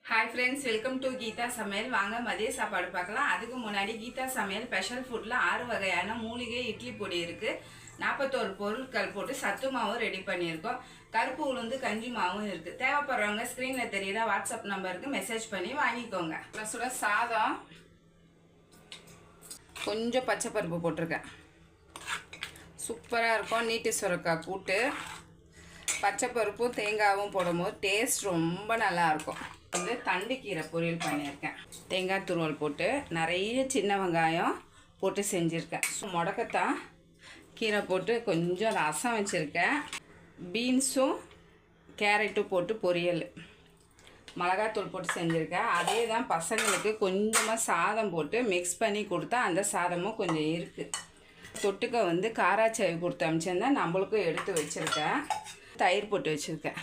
Hi friends, welcome to Geetha Samayal. வாங்க மதிய சாப்பாடு பார்க்கலாம். அதுக்கு முன்னாடி கீதா சமையல் ஸ்பெஷல் ஃபுட்டில் 6 வகையான மூலிகை இட்லி பொடி இருக்குது. 41 பொருட்கள் போட்டு சத்து மாவும் ரெடி பண்ணியிருக்கோம். கருப்பு உளுந்து கஞ்சி மாவும் இருக்குது. தேவைப்படுறவங்க ஸ்க்ரீனில் தெரியுற வாட்ஸ்அப் நம்பருக்கு மெசேஜ் பண்ணி வாங்கிக்கோங்க. சுட சாதம், கொஞ்சம் பச்சை பருப்பு போட்டிருக்கேன். சூப்பராக இருக்கும். நீட்டு சுரக்காய் கூட்டு, பச்சை பருப்பும் தேங்காயும் போடும்போது டேஸ்ட் ரொம்ப நல்லாயிருக்கும். வந்து தண்டுக்கீரை பொரியல் பண்ணியிருக்கேன். தேங்காய் துருவல் போட்டு நிறைய சின்ன வெங்காயம் போட்டு செஞ்சுருக்கேன். முடக்கத்தான் கீரை போட்டு கொஞ்சம் ரசம் வச்சுருக்கேன். பீன்ஸும் கேரட்டும் போட்டு பொரியல், மிளகாத்தூள் போட்டு செஞ்சுருக்கேன். அதே தான் பசங்களுக்கு கொஞ்சமாக சாதம் போட்டு மிக்ஸ் பண்ணி கொடுத்தா அந்த சாதமும் கொஞ்சம் இருக்குது. தொட்டுக்க வந்து காராச்சேவி கொடுத்து அமிச்சிருந்தேன். நம்மளுக்கும் எடுத்து வச்சுருக்கேன். தயிர் போட்டு வச்சுருக்கேன்.